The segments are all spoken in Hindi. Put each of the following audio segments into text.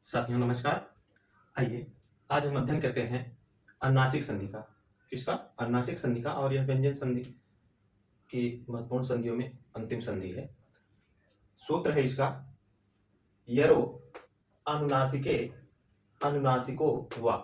साथियों नमस्कार। आइए आज हम अध्ययन करते हैं अनुनासिक संधि का। किसका? अनुनासिक संधि का। और यह व्यंजन संधि की महत्वपूर्ण संधियों में अंतिम संधि है। सूत्र है इसका यरो अनुनासिके अनुनासिको वा।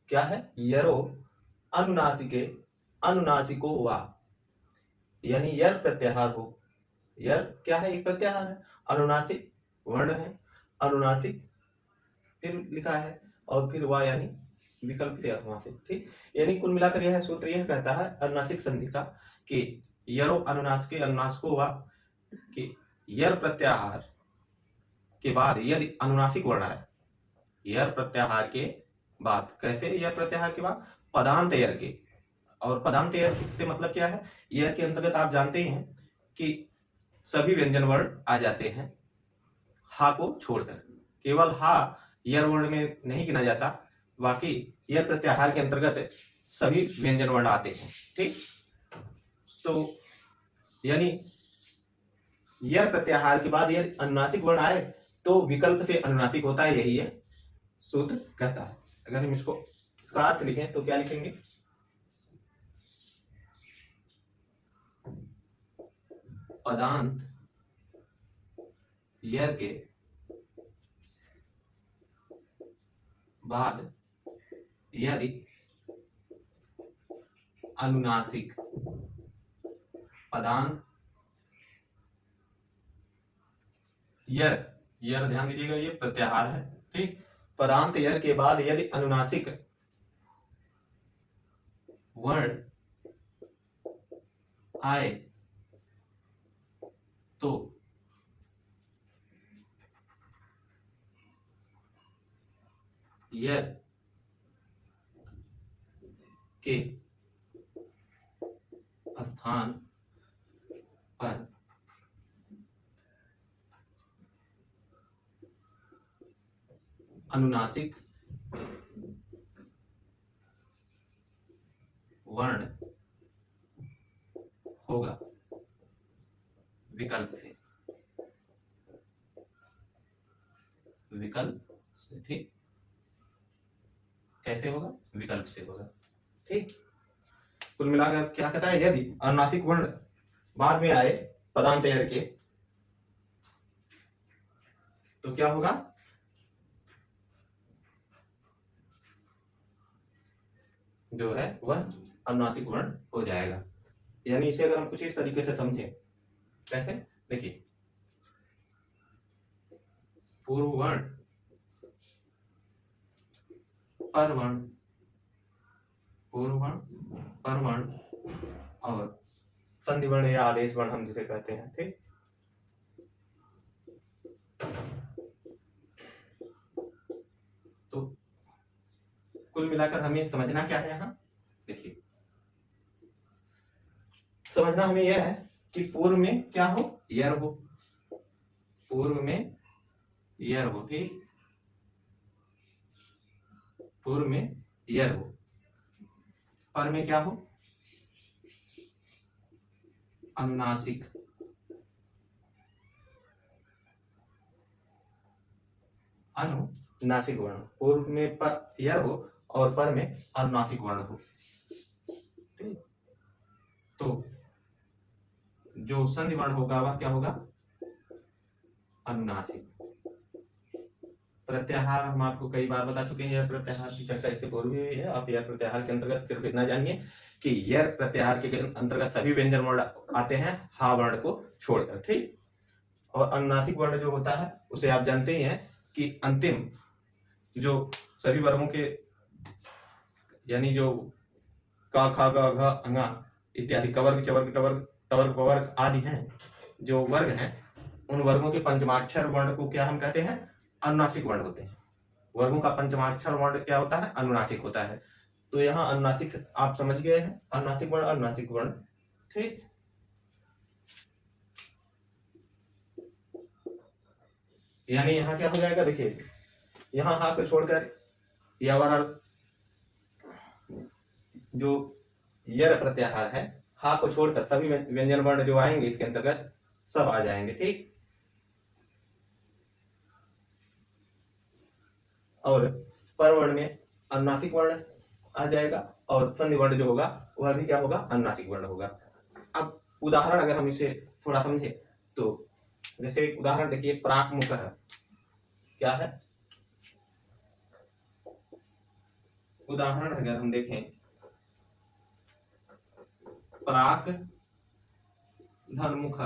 क्या है? यरो अनुनासिके अनुनासिको वा, यानी यर प्रत्याहार हो। यर क्या है? एक प्रत्याहार है। अनुनासिक वर्ण है, अनुनासिक फिर लिखा है, और फिर वा यानी विकल्प से अथवा से। ठीक, यानी कुल मिलाकर यह सूत्र यह कहता है अनुनासिक संधि का कि यरो अनुनासिके अनुनासिको वा कि यर प्रत्याहार के बाद यदि अनुनासिक वर्ण है, यर प्रत्याहार के बाद। कैसे यर प्रत्याहार के बाद? पदांत यर के। और पदांत यर से मतलब क्या है? यर के अंतर्गत आप जानते ही हैं कि सभी व्यंजन वर्ण आ जाते हैं हा को छोड़कर। केवल हा यर वर्ण में नहीं गिना जाता, बाकी यर प्रत्याहार के अंतर्गत सभी व्यंजन वर्ण आते हैं। ठीक, तो यानी यर प्रत्याहार के बाद यदि अनुनासिक वर्ण आए तो विकल्प से अनुनासिक होता है, यही है सूत्र कहता है। अगर हम इसको इसका अर्थ लिखें तो क्या लिखेंगे? पदांत यर के बाद यदि अनुनासिक पदांत यर ध्यान दीजिएगा, ये प्रत्याहार है। ठीक, पदांत यर के बाद यदि अनुनासिक वर्ण आए तो यर के स्थान पर अनुनासिक वर्ण होगा विकल्प से। ठीक, कैसे होगा? विकल्प से होगा। ठीक, कुल मिलाकर क्या कहता है? यदि अनुनासिक वर्ण बाद में आए पदांत यर के तो क्या होगा? जो है वह अनुनासिक वर्ण हो जाएगा। यानी इसे अगर हम कुछ इस तरीके से समझें, कैसे? देखिए, पूर्व वर्ण, पर वर्ण, पूर्व वर्ण, पर वर्ण और संधि वर्ण या आदेश वर्ण हम जिसे कहते हैं। ठीक, तो कुल मिलाकर हमें समझना क्या है यहाँ? देखिए, समझना हमें यह है कि पूर्व में क्या हो? यर हो। पूर्व में यर हो। ठीक, पूर्व में यर हो। पर में क्या हो? अनुनासिक। अनुनासिक वर्ण। पूर्व में पर यर हो और पर में अनुनासिक वर्ण हो। ठीक, तो जो संधि वर्ण होगा वह क्या होगा? अनुनासिक। प्रत्याहार हम आपको कई बार बता चुके हैं, यह प्रत्याहार की चर्चा इससे पूर्व भी हुई है। आप यह प्रत्याहार के अंतर्गत सिर्फ इतना जानिए कि यर प्रत्याहार के अंतर्गत सभी व्यंजन वर्ण आते हैं हा वर्ण को छोड़कर। ठीक, और अनुनासिक वर्ण जो होता है उसे आप जानते ही हैं कि अंतिम जो सभी वर्गों के, यानी जो का खा गा घा अंगा इत्यादि कवर्ग चवर्ग टवर्ग तवर्ग पवर्ग आदि हैं, जो वर्ग हैं, उन वर्गों के पंचमाक्षर वर्ण को क्या हम कहते हैं? अनुनासिक वर्ण होते हैं। वर्गों का पंचमाक्षर वर्ण क्या होता है? अनुनासिक होता है। तो यहाँ अनुनासिक आप समझ गए हैं, अनुनासिक वर्ण, अनुनासिक वर्ण। ठीक, यानी यहाँ क्या हो जाएगा? देखिए, यहाँ हा को छोड़कर यह वर्ण जो यर प्रत्याहार है, हा को छोड़कर सभी व्यंजन वर्ण जो आएंगे इसके अंतर्गत सब आ जाएंगे। ठीक, और पर वर्ण में अनुनासिक वर्ण आ जाएगा और संधि वर्ण जो होगा वह भी क्या होगा, अनुनासिक वर्ण होगा। अब उदाहरण अगर हम इसे थोड़ा समझे तो जैसे एक उदाहरण देखिए, प्राक मुख है, क्या है, उदाहरण अगर हम देखें प्राक धनमुख,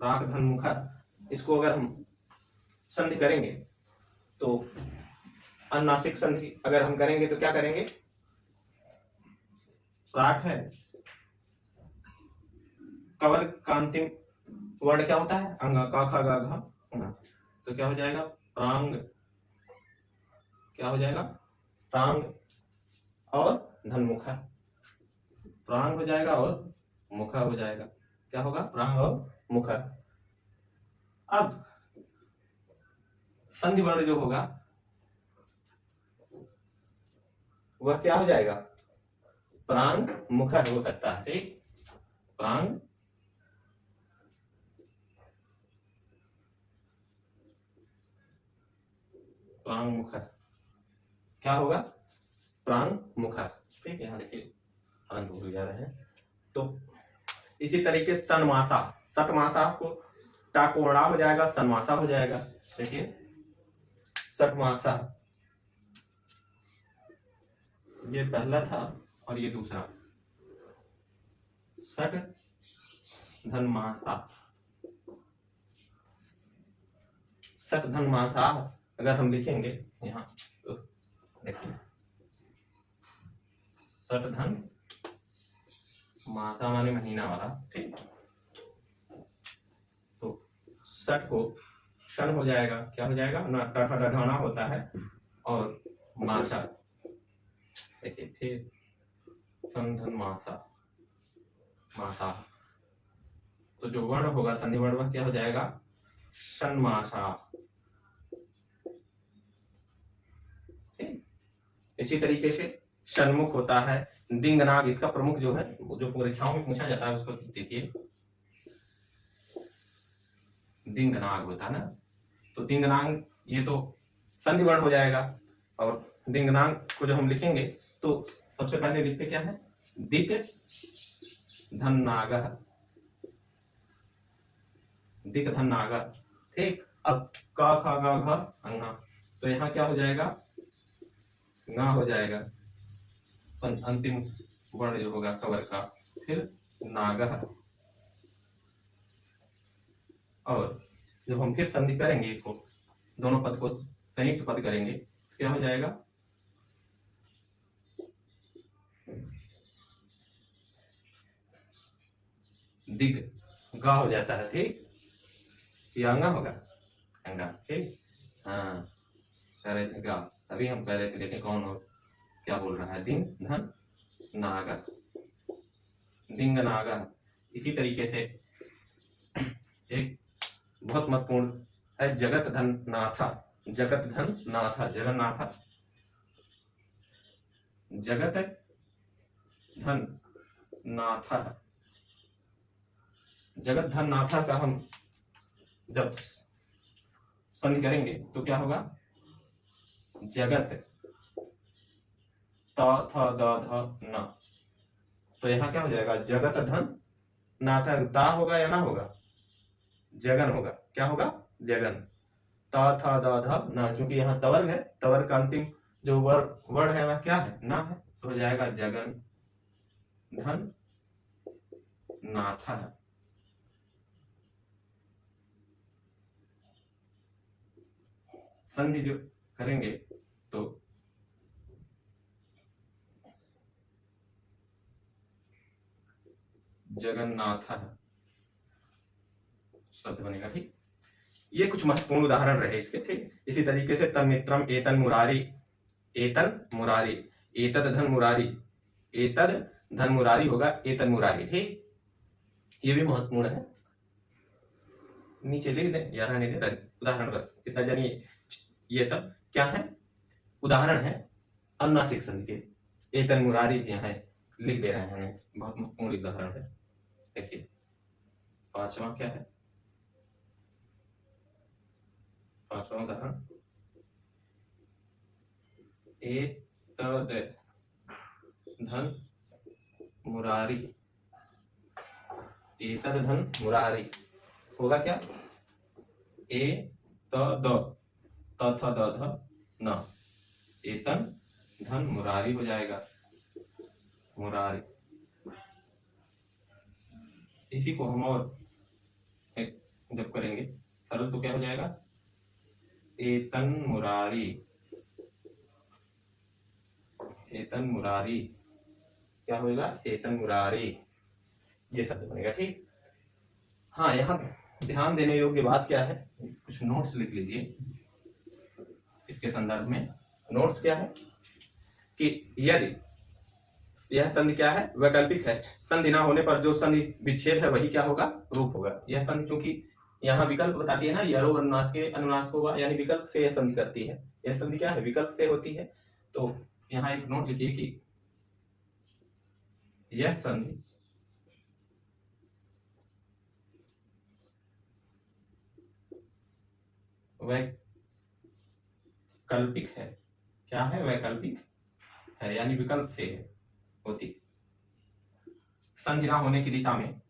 प्राक धनमुख, इसको अगर हम संधि करेंगे तो अनुनासिक संधि अगर हम करेंगे तो क्या करेंगे, प्राक है, कवर का अंतिम वर्ण क्या होता है, अंग, का खा गा घा, तो क्या हो जाएगा, प्रांग, क्या हो जाएगा, प्रांग और धनमुखा, प्रांग हो जाएगा और मुखा हो जाएगा, क्या होगा, प्रांग और मुखा। अब संधि वर्ण जो होगा वह क्या हो जाएगा, प्रांग मुखर हो सकता है, ठीक, प्रांग प्रांग मुखर, क्या होगा, प्रांग मुखर, ठीक है। यहाँ देखिए अनंत भूल जा रहे हैं। तो इसी तरीके से सनमासा, सटमासा को टाकोड़ा हो जाएगा, सनमासा हो जाएगा। देखिए सटमासा, ये पहला था और ये दूसरा, सट धनमासा, सट धनमासा अगर हम लिखेंगे यहाँ तो देखिए सट धन मासा माने महीना वाला, ठीक, तो सट को क्षण हो जाएगा, क्या हो जाएगा, ढाना होता है और मासा, देखिए फिर संधन मासा, मासा, तो जो वर्ण होगा संधि वर्ण वह क्या हो जाएगा, षण्मासा। इसी तरीके से षण्मुख होता है, दिंगनाग, इसका प्रमुख जो है जो परीक्षाओं में पूछा जाता है उसको देखिए, दिंगनाग होता है ना, तो दिंगनाग ये तो संधि वर्ण हो जाएगा और दिंगनाग को जब हम लिखेंगे तो सबसे पहले लिखते क्या है, दिक धन नाग, दिक धन नाग, ठीक। अब का खा गा घ अंगा, तो यहाँ क्या हो जाएगा, ना हो जाएगा, अंतिम वर्ण जो होगा कवर का, फिर नाग, और जब हम फिर संधि करेंगे इसको, दोनों पद को संयुक्त पद करेंगे, क्या हो जाएगा, दिग गा हो जाता है, ठीक, ये अंगा होगा, अंगा, ठीक, हाँ कह रहे थे गा, अभी हम कह रहे थे देखें कौन और क्या बोल रहा है, दिन धन नागा, दिंग नागा। इसी तरीके से एक बहुत महत्वपूर्ण है जगत धन नाथा, जगत धन नाथा, जगन्नाथा, जगत धन नाथा, जगत धन नाथा का हम जब संधि करेंगे तो क्या होगा, जगत त थ द ध न, तो यहाँ क्या हो जाएगा, जगत धन नाथा, दा होगा या ना होगा, जगन होगा, क्या होगा, जगन, त थ द ध न, क्योंकि यहाँ तवर्ग है, तवर्ग का अंतिम जो वर्ण है वह क्या है, ना है, तो हो जाएगा जगन धन नाथा। संधि जो करेंगे तो जगन्नाथ शब्द बनेगा, ठीक। ये कुछ महत्वपूर्ण उदाहरण रहे इसके, ठीक। इसी तरीके से तन्मित्रम एतन मुरारी, एतन मुरारी, एतद धन मुरारी, एतद धन मुरारी होगा एतन मुरारी, ठीक। ये भी महत्वपूर्ण है, नीचे लिख दें, यहाँ नहीं दे रहे उदाहरण, बस इतना जानिए, ये सब क्या है, उदाहरण है अनुनासिक संधि के, एतन मुरारी यहाँ है लिख दे रहे हैं, बहुत महत्वपूर्ण उदाहरण है। देखिए पांचवा क्या है, पांचवा उदाहरण एतद धन मुरारी, एतद धन मुरारी होगा क्या? ए त द त थ द ध न, एतन धन मुरारी हो जाएगा, मुरारी। इसी को हम और जब करेंगे सरल तो क्या हो जाएगा? एतन मुरारी, एतन मुरारी क्या होगा? एतन मुरारी, ये शब्द बनेगा। ठीक। हाँ, यहाँ ध्यान देने योग्य बात क्या है, कुछ नोट्स लिख लीजिए इसके संदर्भ में। नोट्स क्या है कि यदि यह संधि क्या है? वैकल्पिक है। संधि ना होने पर जो संधि विच्छेद है वही क्या होगा? रूप होगा। यह संधि क्योंकि यहाँ विकल्प बताती है ना, यरो अनुनास के अनुनास होगा, यानी विकल्प से यह संधि करती है। यह संधि क्या है? विकल्प से होती है। तो यहाँ एक नोट लिखिए कि यह संधि वैकल्पिक है। क्या है? वैकल्पिक है, यानी विकल्प से होती। संधि ना होने की दिशा में,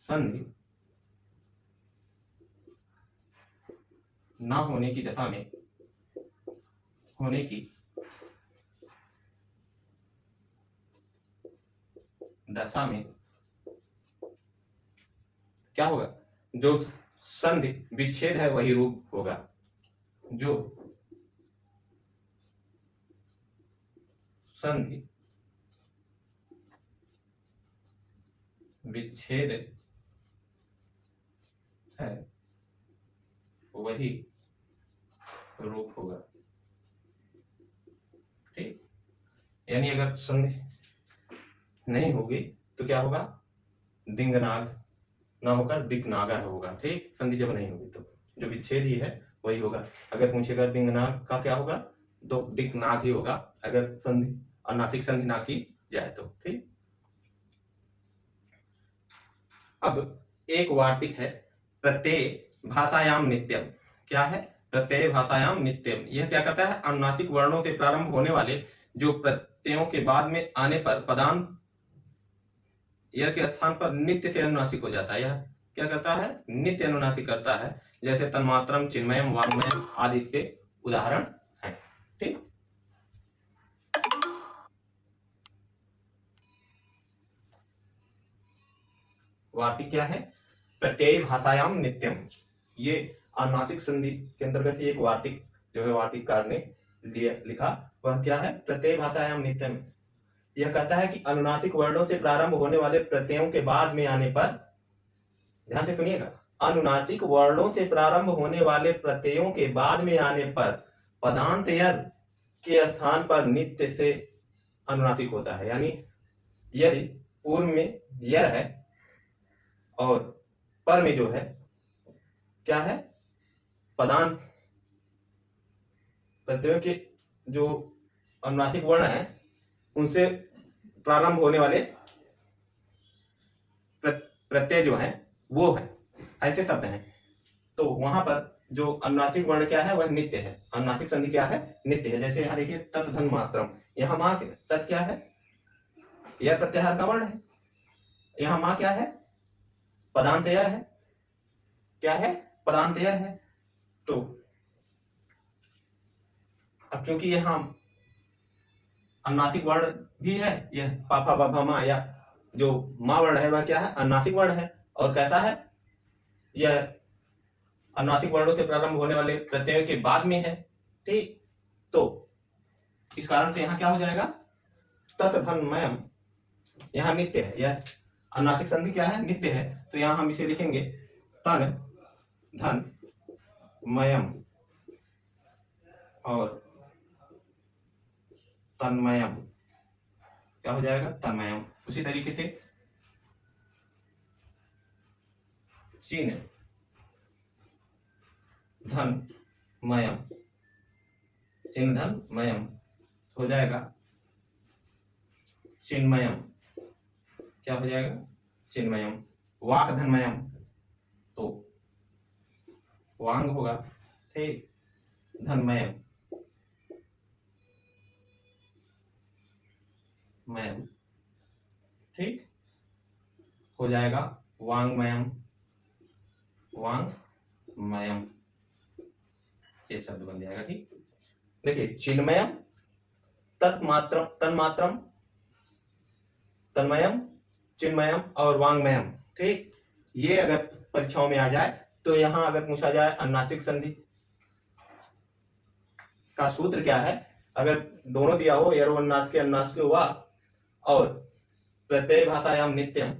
संधि ना होने की दशा में, होने की दशा में क्या होगा? जो संधि विच्छेद है वही रूप होगा। जो संधि विच्छेद है वही रूप होगा। ठीक। यानी अगर संधि नहीं होगी तो क्या होगा? दिंगनाग ना होकर दिक्नागा होगा। ठीक। संधि जब नहीं होगी तो जो विच्छेद ही है वही होगा। अगर पूछेगा दिंगनाग का क्या होगा, तो दिक्नाग ही होगा, अगर संधि अनुनासिक संधि ना की जाए तो। ठीक। अब एक वार्तिक है, प्रत्यय भाषायाम नित्यम। क्या है? प्रत्यय भाषायाम नित्यम। यह क्या करता है? अनुनासिक वर्णों से प्रारंभ होने वाले जो प्रत्ययों के बाद में आने पर पदांत य के स्थान पर नित्य से अनुनासिक हो जाता है। यह क्या करता है? नित्य अनुनासिक करता है। जैसे तन्मात्रम, चिन्मयम, वाङ्मयम आदि के उदाहरण हैं। ठीक। वार्तिक क्या है? प्रत्यय भाषायाम नित्यम। ये अनुनासिक संधि के अंतर्गत एक वार्तिक जो है वार्तिककार ने लिखा, वह क्या है? प्रत्यय भाषायाम नित्यम। यह कहता है कि अनुनासिक वर्णों से प्रारंभ होने वाले प्रत्ययों के बाद में आने पर, ध्यान से सुनिएगा, अनुनासिक वर्णों से प्रारंभ होने वाले प्रत्ययों के बाद में आने पर पदांत यर के स्थान पर नित्य से अनुनासिक होता है। यानी यदि पूर्व में यर है और पर में जो है क्या है? पदांत प्रत्ययों के जो अनुनासिक वर्ण है उनसे प्रारंभ होने वाले प्रत्यय जो है वो है, ऐसे शब्द हैं। तो वहां पर जो अनुनासिक वर्ण क्या है? वह नित्य है। अनुनासिक संधि क्या है? नित्य है। जैसे यहाँ देखिए तत् धन मात्रम, यहाँ माँ तत् क्या है? यह प्रत्याहार का वर्ण है। यहाँ माँ क्या है? पदांत यर है। क्या है? पदांत यर है। तो अब क्योंकि यहाँ अनुनासिक वर्ण भी है, यह पापा बाबा माँ, या जो माँ वर्ण है वह क्या है? अनुनासिक वर्ण है। और कैसा है? यह अनुनासिक वर्णों से प्रारंभ होने वाले प्रत्ययों के बाद में है। ठीक। तो इस कारण से यहाँ क्या हो जाएगा? तत्धन्मयम, यहाँ नित्य है। यह अनुनासिक संधि क्या है? नित्य है। तो यहाँ हम इसे लिखेंगे तन धन मयम और तन्मयम। क्या हो जाएगा? तन्मयम। उसी तरीके से चिन्ह धन मयम, चिन्ह धन मयम हो जाएगा चिन्मयम। क्या हो जाएगा? चिन्मयम। वाक धनमयम तो वांग होगा। ठीक। धनमयम मयम, ठीक, हो जाएगा वांगमयम, वांगमयम, ये शब्द बन जाएगा। ठीक, देखिए चिन्मयम, तन्मात्रम, तन्मात्रम, तन्मयम, चिन्मयम और वांगमयम। ठीक, ये अगर परीक्षाओं में आ जाए तो यहां अगर पूछा जाए अनुनासिक संधि का सूत्र क्या है, अगर दोनों दिया हो यरोवन्नासिके अनुनासिके हुआ और प्रत्यय भाषायाम नित्यम,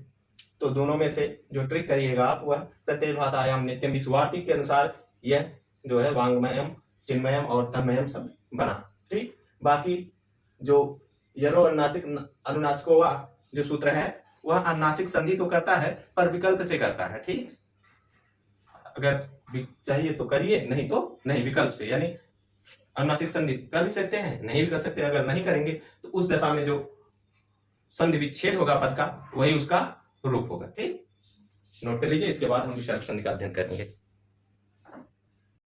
तो दोनों में से जो ट्रिक करिएगा आप वह प्रत्यय भाषायाम नित्यम, इस वार्तिक के अनुसार यह जो है वांगमयम, चिन्मयम और तन्मयम शब्द बना। ठीक, बाकी जो यरोवन्नासिक अनुनासिक हुआ जो सूत्र है वह अनुनासिक संधि तो करता है पर विकल्प से करता है। ठीक, अगर चाहिए तो करिए, नहीं तो नहीं, विकल्प से, यानी अनुनासिक संधि कर भी सकते हैं, नहीं भी कर सकते। अगर नहीं करेंगे तो उस दशा में जो संधि विच्छेद होगा पद का वही उसका रूप होगा। ठीक, नोट कर लीजिए, इसके बाद हम विसर्ग संधि का अध्ययन करेंगे।